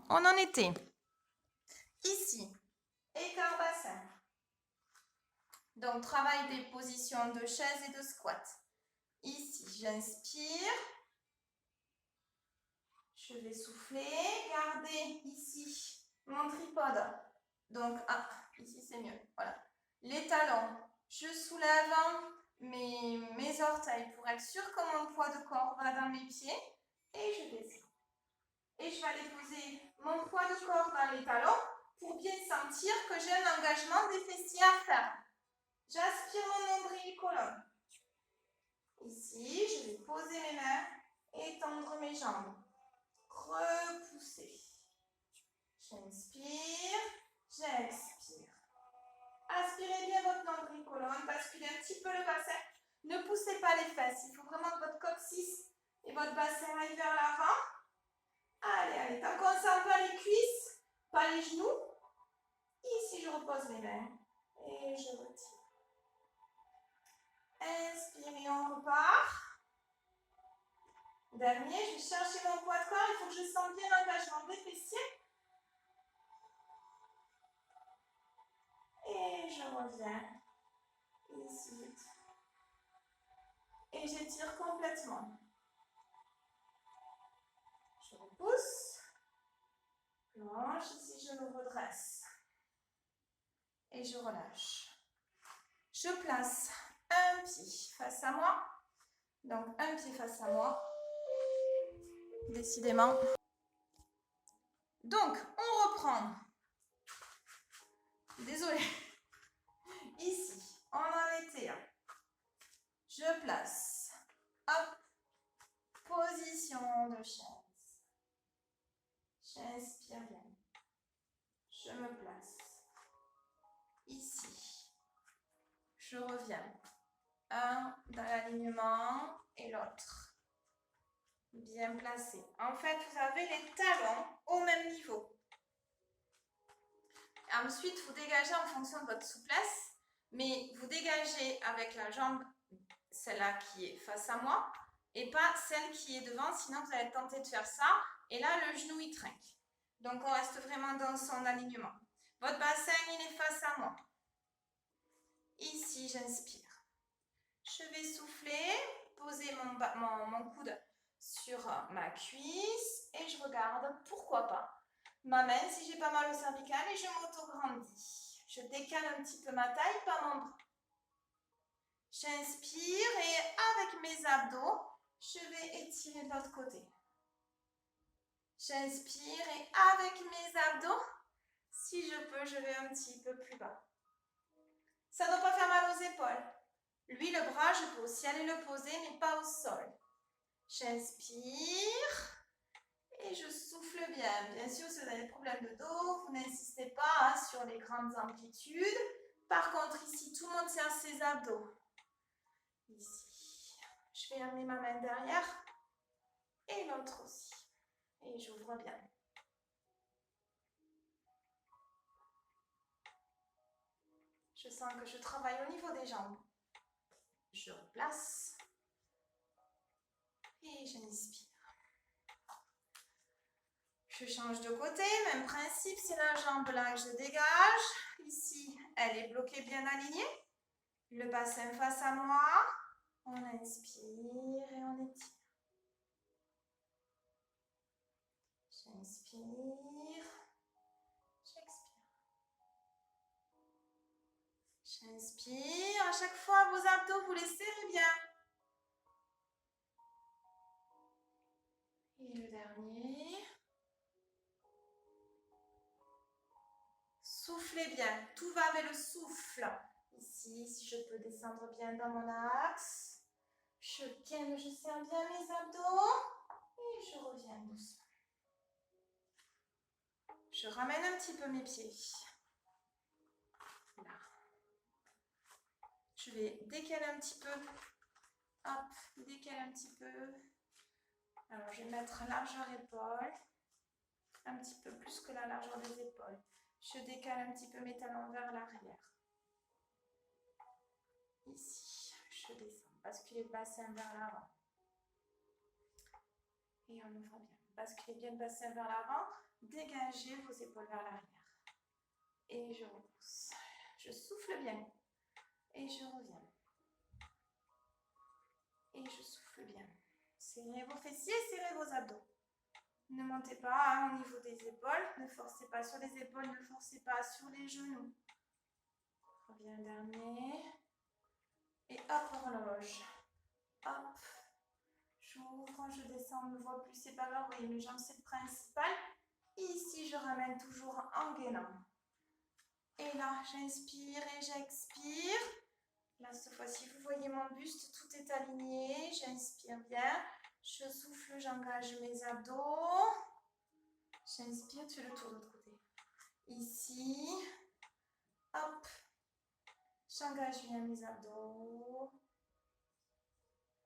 on en était. Ici, écart bassin. Donc, travail des positions de chaise et de squat. Ici, j'inspire. Je vais souffler. Gardez ici mon tripode. Donc, ici c'est mieux. Voilà. Les talons. Je soulève mes orteils pour être sûr que mon poids de corps va dans mes pieds. Et je descends. Et je vais aller poser mon poids de corps dans les talons pour bien sentir que j'ai un engagement des fessiers à faire. J'aspire mon nombril colonne. Ici, je vais poser mes mains et tendre mes jambes. Repousser. J'inspire, j'expire. Aspirez bien votre nombril colonne, basculez un petit peu le bassin. Ne poussez pas les fesses, il faut vraiment que votre coccyx et votre bassin aillent vers l'avant. Allez, allez, tant qu'on ne sent pas les cuisses, pas les genoux. Ici, je repose mes mains et je retire. Inspirez, on repart. Dernier, je vais chercher mon poids de corps, il faut que je sente bien l'engagement des fessiers. Et je reviens ici. Et j'étire complètement. Je repousse. Planche, ici je me redresse. Et je relâche. Je place un pied face à moi. Donc un pied face à moi. Décidément. Donc, on reprend. Désolée. Ici, on en était. Je place. Hop. Position de chaise. J'inspire bien. Je me place. Ici. Je reviens. Un dans l'alignement et l'autre. Bien placé. En fait, vous avez les talons au même niveau. Ensuite, vous dégagez en fonction de votre souplesse, mais vous dégagez avec la jambe, celle-là qui est face à moi, et pas celle qui est devant, sinon vous allez tenter de faire ça, et là, le genou, il trinque. Donc, on reste vraiment dans son alignement. Votre bassin, il est face à moi. Ici, j'inspire. Je vais souffler, poser mon coude sur ma cuisse et je regarde, pourquoi pas, ma main si j'ai pas mal au cervical et je m'auto-grandis. Je décale un petit peu ma taille, pas mon bras. J'inspire et avec mes abdos, je vais étirer de l'autre côté. J'inspire et avec mes abdos, si je peux, je vais un petit peu plus bas. Ça ne doit pas faire mal aux épaules. Lui, le bras, je peux aussi aller le poser, mais pas au sol. J'inspire et je souffle bien. Bien sûr, si vous avez des problèmes de dos, vous n'insistez pas sur les grandes amplitudes. Par contre, ici, tout le monde serre ses abdos. Ici, je vais amener ma main derrière et l'autre aussi. Et j'ouvre bien. Je sens que je travaille au niveau des jambes. Je replace et j'inspire. Je change de côté, même principe, c'est la jambe là que je dégage. Ici, elle est bloquée, bien alignée. Le bassin face à moi. On inspire et on étire. J'inspire. J'expire. J'inspire. À chaque fois, vos abdos, vous les serrez bien. Et le dernier. Soufflez bien. Tout va avec le souffle. Ici, si je peux descendre bien dans mon axe. Je gaine, je serre bien mes abdos. Et je reviens doucement. Je ramène un petit peu mes pieds. Là. Je vais décaler un petit peu. Hop, décaler un petit peu. Alors, je vais mettre largeur épaule. Un petit peu plus que la largeur des épaules. Je décale un petit peu mes talons vers l'arrière. Ici, je descends. Basculez le bassin vers l'avant. Et on ouvre bien. Basculez bien le bassin vers l'avant. Dégagez ménager vos épaules vers l'arrière. Et je repousse. Je souffle bien. Et je reviens. Et je souffle bien. Serrez vos fessiers, serrez vos abdos. Ne montez pas au niveau des épaules. Ne forcez pas sur les épaules, ne forcez pas sur les genoux. Reviens dernier. Et hop, on relâche. Hop. J'ouvre, je descends, on ne me voit plus, c'est pas grave. Vous voyez, mes jambes, c'est le principal. Ici, je ramène toujours en gainant. Et là, j'inspire et j'expire. Là, cette fois-ci, vous voyez mon buste, tout est aligné. J'inspire bien. Je souffle, j'engage mes abdos. J'inspire, tu fais le tour de l'autre côté. Ici. Hop. J'engage bien mes abdos.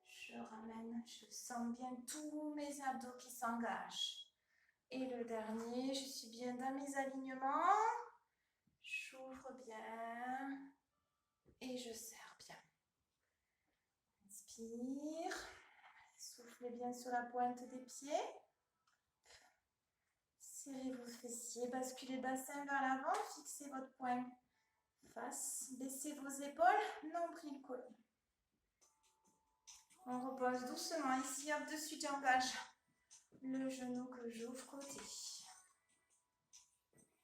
Je ramène, je sens bien tous mes abdos qui s'engagent. Et le dernier, je suis bien dans mes alignements. J'ouvre bien. Et je serre bien. Inspire. Soufflez bien sur la pointe des pieds. Serrez vos fessiers, basculez le bassin vers l'avant, fixez votre poing face, baissez vos épaules, nombril collé. On repose doucement ici, hop, de suite j'engage le genou que j'ouvre côté.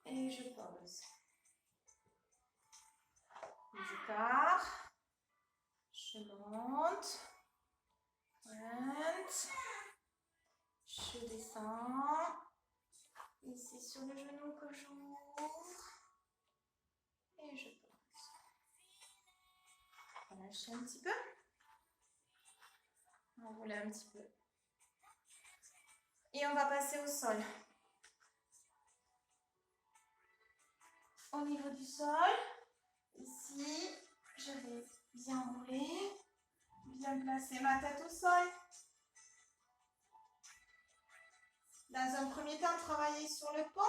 Et je pose. J'écarte. Je monte. Pointe. Je descends. Ici sur le genou que j'ouvre. Et je pose. Relâchez un petit peu. Enroulez un petit peu. Et on va passer au sol. Au niveau du sol, ici, je vais bien rouler, bien placer ma tête au sol. Dans un premier temps, travailler sur le pont.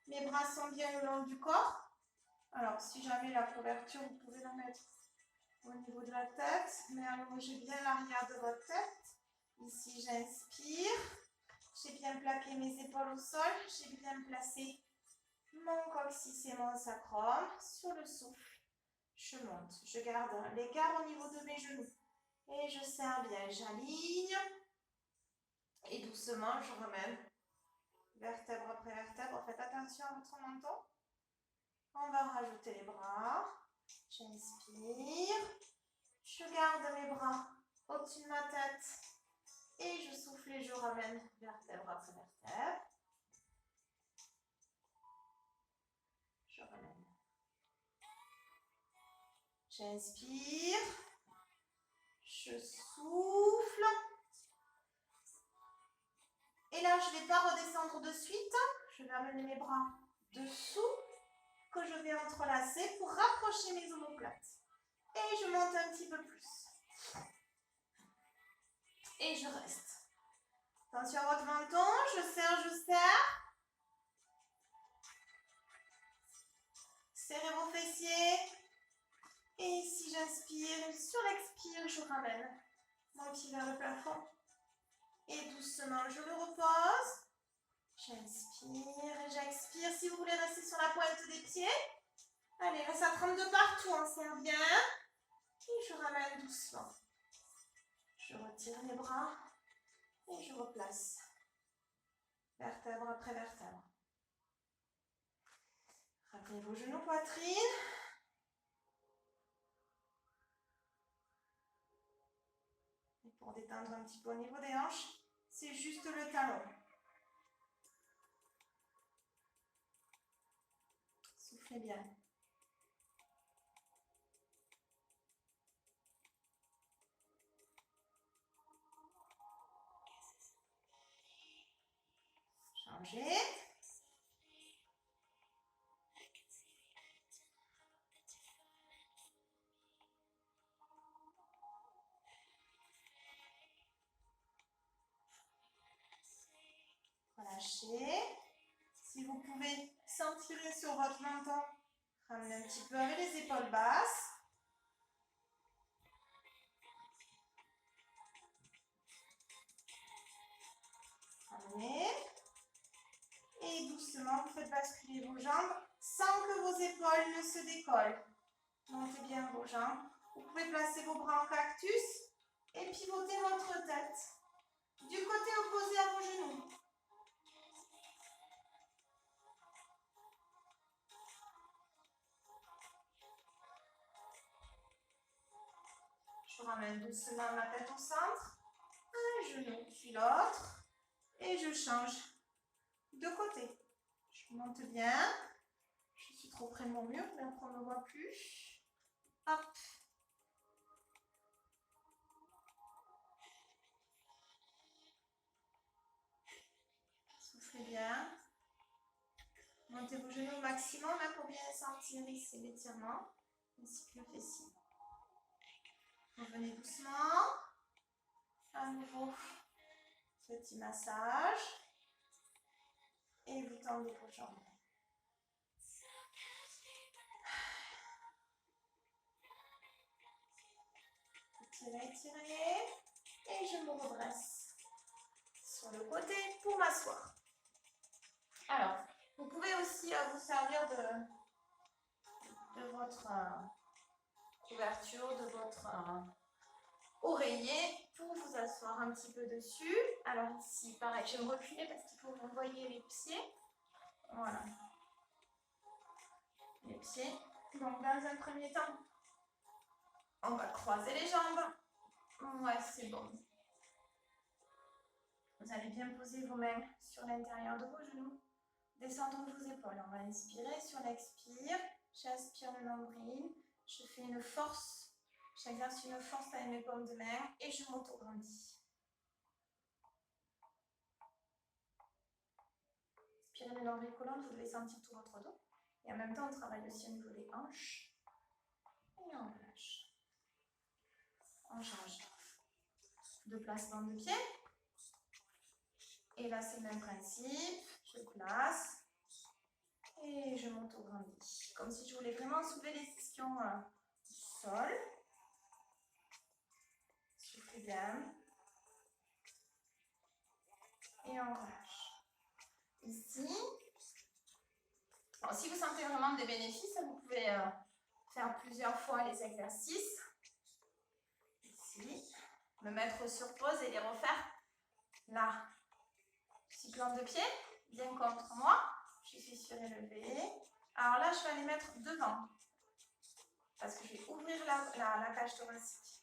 Mes bras sont bien le long du corps. Alors, si jamais la couverture, vous pouvez la mettre au niveau de la tête, mais allongez bien l'arrière de votre tête. Ici, j'inspire. J'ai bien plaqué mes épaules au sol. J'ai bien placé mon coccyx et mon sacrum. Sur le souffle, je monte. Je garde l'écart au niveau de mes genoux. Et je serre bien. J'aligne. Et doucement, je ramène vertèbre après vertèbre. Faites attention à votre menton. On va rajouter les bras. J'inspire. Je garde mes bras au-dessus de ma tête. Et je souffle et je ramène vertèbre après vertèbre. Je ramène. J'inspire. Je souffle. Et là, je ne vais pas redescendre de suite. Je vais amener mes bras dessous, que je vais entrelacer pour rapprocher mes omoplates. Et je monte un petit peu plus. Et je reste. Attention à votre menton, je serre, je serre. Serrez vos fessiers. Et si j'inspire, sur l'expire, je ramène mon pied vers le plafond. Et doucement, je le repose. J'inspire et j'expire. Si vous voulez rester sur la pointe des pieds, allez, là, ça trempe de partout, on serre bien. Et je ramène doucement. Je retire les bras et je replace. Vertèbre après vertèbre. Ramenez vos genoux, poitrine. Et pour détendre un petit peu au niveau des hanches, c'est juste le talon. Soufflez bien. Changez. Relâchez. Si vous pouvez sentir sur votre menton, ramenez un petit peu avec les épaules basses. Ramenez. Et doucement, vous faites basculer vos jambes sans que vos épaules ne se décollent. Montez bien vos jambes. Vous pouvez placer vos bras en cactus et pivoter votre tête du côté opposé à vos genoux. Je ramène doucement ma tête au centre. Un genou puis l'autre. Et je change de côté. Je monte bien. Je suis trop près de mon mur, bien qu'on ne me voit plus. Hop. Soufflez bien. Montez vos genoux au maximum hein, pour bien sentir ici l'étirement, ainsi que le fessier. Revenez doucement. À nouveau, petit massage. Et vous tendez vos jambes. Étirez, étirez. Et je me redresse sur le côté pour m'asseoir. Alors, vous pouvez aussi vous servir de votre couverture, de votre oreiller pour vous asseoir un petit peu dessus. Alors ici, pareil, je vais me reculer parce qu'il faut que vous voyez les pieds. Voilà. Les pieds. Donc, dans un premier temps, on va croiser les jambes. Ouais, c'est bon. Vous allez bien poser vos mains sur l'intérieur de vos genoux. Descendons vos épaules. On va inspirer sur l'expire. J'aspire le nombril. Je fais une force. J'exerce une force avec mes paumes de main et je m'auto-grandis. Inspirez le nombril colonne, vous devez sentir tout votre dos. Et en même temps, on travaille aussi au niveau des hanches. Et on relâche. On change de placement de pied. Et là, c'est le même principe. Je place. Et je m'auto-grandis. Comme si je voulais vraiment soulever les ischions du sol. Soufflez bien. Et on relâche. Ici. Alors, si vous sentez vraiment des bénéfices, vous pouvez faire plusieurs fois les exercices. Ici. Me mettre sur pause et les refaire. Là. Petit plan de pied. Bien contre moi. Je suis surélevée. Alors là, je vais aller mettre devant. Parce que je vais ouvrir la cage thoracique.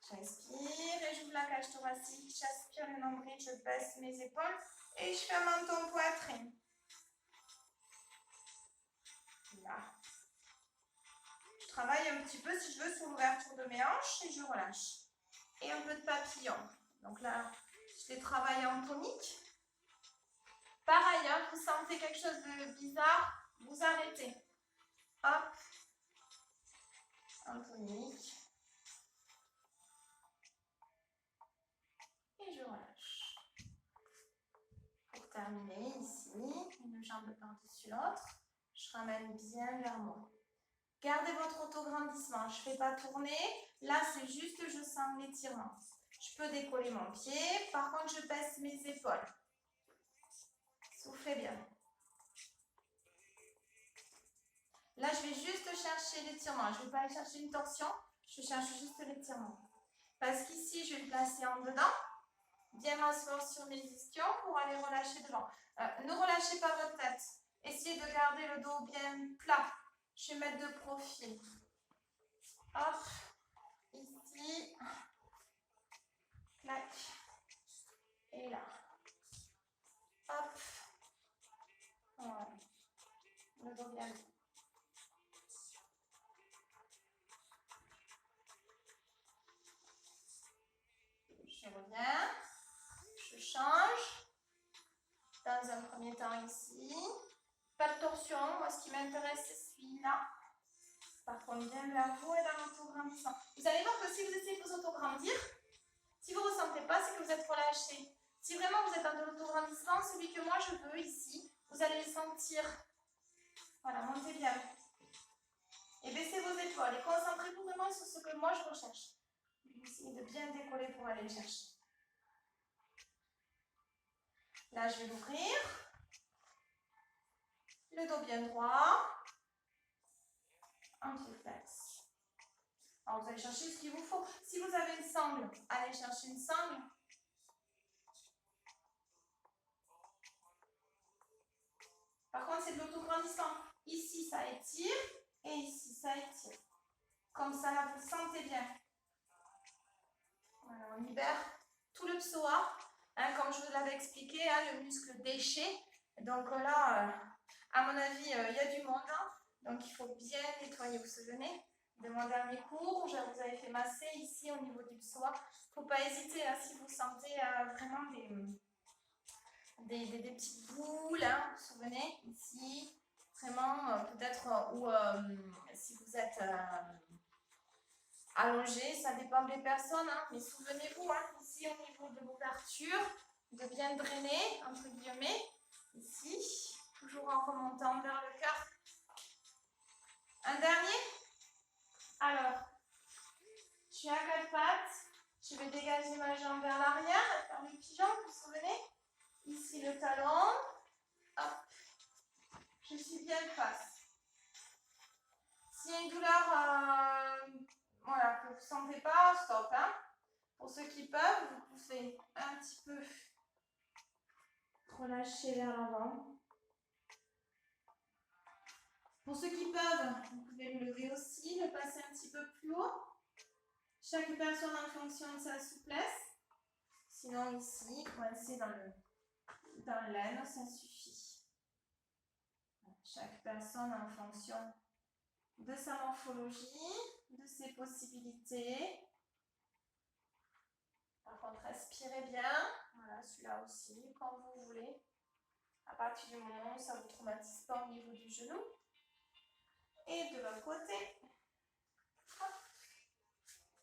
J'inspire et j'ouvre la cage thoracique. J'aspire le nombril, je baisse mes épaules. Et je fais un menton poitrine. Là. Je travaille un petit peu, si je veux, sur l'ouverture de mes hanches et je relâche. Et un peu de papillon. Donc là, je les travaille en tonique. Par ailleurs, vous sentez quelque chose de bizarre, vous arrêtez. Hop. En tonique. Et je relâche. Pour terminer, ici, une jambe par-dessus l'autre. Je ramène bien vers moi. Gardez votre auto-grandissement. Je ne fais pas tourner. Là, c'est juste, je sens l'étirement. Je peux décoller mon pied. Par contre, je baisse mes épaules. Soufflez bien. Là, je vais juste chercher l'étirement. Je ne vais pas aller chercher une torsion. Je cherche juste l'étirement. Parce qu'ici, je vais me placer en dedans. Bien m'asseoir sur mes ischions pour aller relâcher devant. Ne relâchez pas votre tête. Essayez de garder le dos bien plat. Je vais mettre de profil. Hop. Ici. Clac. Et là. Hop. Voilà. Le dos bien. Je reviens. Je change. Dans un premier temps ici. Pas de torsion. Moi, ce qui m'intéresse, c'est celui-là. Par contre, bien vers vous et dans l'auto-grandissement. Vous allez voir que si vous essayez de vous auto-grandir, si vous ne ressentez pas, c'est que vous êtes relâché. Si vraiment vous êtes dans de l'auto-grandissement, celui que moi je veux ici, vous allez le sentir. Voilà, montez bien. Et baissez vos épaules et concentrez-vous vraiment sur ce que moi je recherche. Essayez de bien décoller pour aller le chercher. Là, je vais l'ouvrir. Le dos bien droit. Un pied flex. Alors, vous allez chercher ce qu'il vous faut. Si vous avez une sangle, allez chercher une sangle. Par contre, c'est de l'autograndissement. Ici, ça étire. Et ici, ça étire. Comme ça, là, vous le sentez bien. Voilà, on libère tout le psoas. Hein, comme je vous l'avais expliqué, hein, le muscle déchet. Donc là, à mon avis, il y a du monde. Hein, donc il faut bien nettoyer. Vous vous souvenez de mon dernier cours, je vous avais fait masser ici au niveau du psoas. Il ne faut pas hésiter là, si vous sentez vraiment des petites boules. Hein, vous vous souvenez ici, vraiment peut-être, ou si vous êtes allongé, ça dépend des personnes, hein, mais souvenez-vous, hein, ici au niveau de l'ouverture, de bien drainer, entre guillemets, ici, toujours en remontant vers le cœur. Un dernier. Alors, je suis à quatre pattes, je vais dégager ma jambe vers l'arrière, faire le pigeon, vous vous souvenez? Ici le talon, hop, je suis bien face. S'il y a une douleur, voilà, que vous ne sentez pas, stop, hein. Pour ceux qui peuvent, vous pouvez un petit peu relâcher vers l'avant. Pour ceux qui peuvent, vous pouvez le lever aussi, le passer un petit peu plus haut. Chaque personne en fonction de sa souplesse. Sinon ici, coincé dans l'aine, ça suffit. Chaque personne en fonction de sa morphologie, de ses possibilités. Par contre, respirez bien. Voilà, celui-là aussi, comme vous voulez. À partir du moment où ça ne vous traumatise pas au niveau du genou. Et de l'autre côté, hop,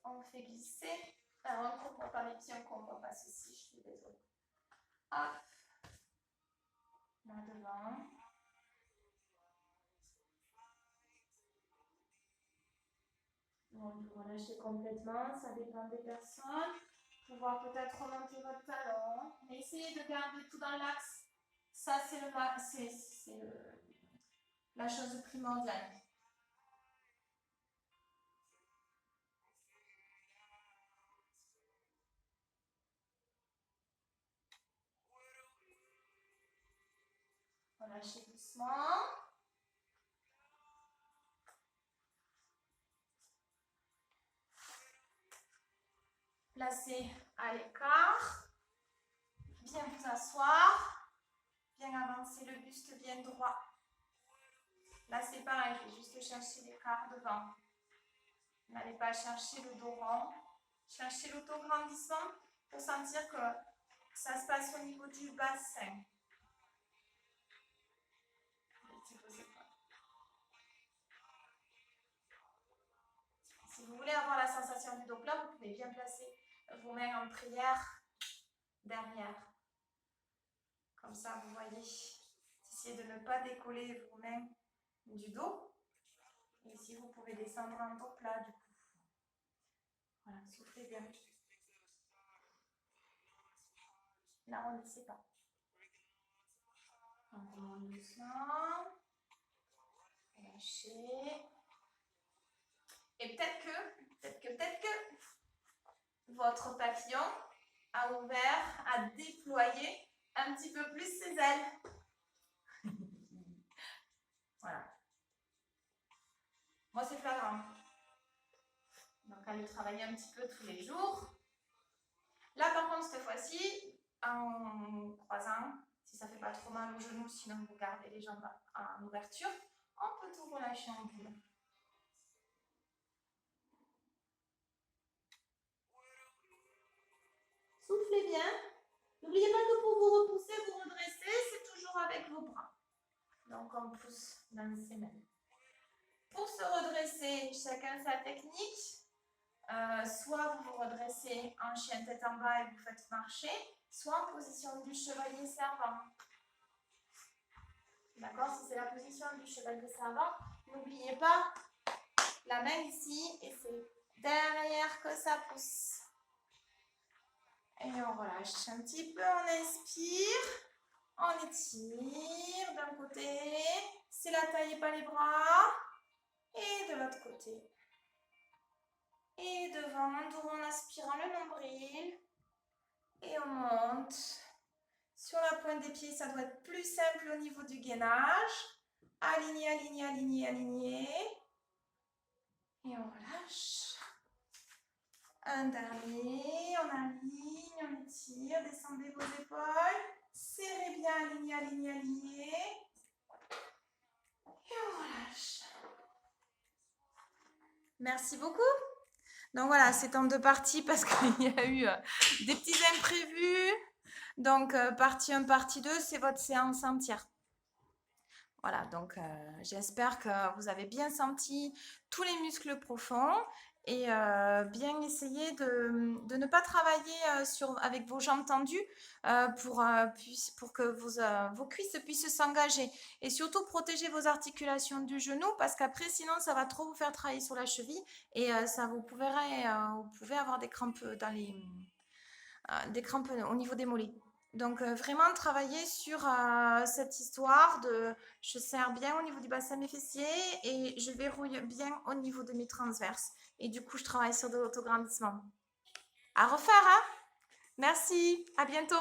on fait glisser. Alors, on ne comprend pas les pieds, on ne comprend pas ceci, je suis désolée. Hop, là devant. Bon, vous relâchez complètement, ça dépend des personnes. Pouvoir peut-être remonter votre talon, mais essayez de garder tout dans l'axe. Ça, c'est la chose primordiale. Relâchez doucement. Placez à l'écart. Bien vous asseoir. Bien avancer le buste bien droit. Là, c'est pareil, je vais juste chercher l'écart devant. N'allez pas chercher le dos rond. Cherchez l'autograndissement pour sentir que ça se passe au niveau du bassin. Si vous voulez avoir la sensation du dos plat, vous pouvez bien placer vos mains en prière derrière. Comme ça, vous voyez, essayez de ne pas décoller vos mains du dos. Et ici, vous pouvez descendre en dos plat du coup. Voilà, soufflez bien. N'arrondissez pas. On remonte doucement. Relâchez. Et peut-être que votre papillon a ouvert, a déployé un petit peu plus ses ailes. Voilà. Moi, c'est flagrant. Donc, allez travailler un petit peu tous les jours. Là, par contre, cette fois-ci, en croisant, si ça ne fait pas trop mal au genou, sinon vous gardez les jambes en ouverture, on peut tout relâcher en boule. Soufflez bien. N'oubliez pas que pour vous repousser, vous redresser, c'est toujours avec vos bras. Donc, on pousse dans ses mains. Pour se redresser, chacun sa technique. Soit vous vous redressez en chien tête en bas et vous faites marcher, soit en position du chevalier servant. D'accord? Si c'est la position du chevalier servant, n'oubliez pas la main ici et c'est derrière que ça pousse. Et on relâche un petit peu, on inspire, on étire d'un côté, C'est la taille et pas les bras. Et de l'autre côté. Et devant, en aspirant le nombril. Et on monte. Sur la pointe des pieds, ça doit être plus simple au niveau du gainage. Aligné, aligné, aligné, aligné. Et on relâche. Un dernier, on aligne, on étire, descendez vos épaules. Serrez bien, aligné, aligné, aligné. Et on relâche. Merci beaucoup. Donc voilà, c'est en deux parties parce qu'il y a eu des petits imprévus. Donc partie 1, partie 2, c'est votre séance entière. Voilà, donc j'espère que vous avez bien senti tous les muscles profonds et bien essayer de ne pas travailler avec vos jambes tendues pour que vos cuisses puissent s'engager. Et surtout, protéger vos articulations du genou parce qu'après, sinon, ça va trop vous faire travailler sur la cheville et vous pouvez avoir des crampes des crampes au niveau des mollets. Donc vraiment travailler sur cette histoire de je serre bien au niveau du bassin mes fessiers et je verrouille bien au niveau de mes transverses. Et du coup, je travaille sur de l'autograndissement. À refaire, hein? Merci, à bientôt.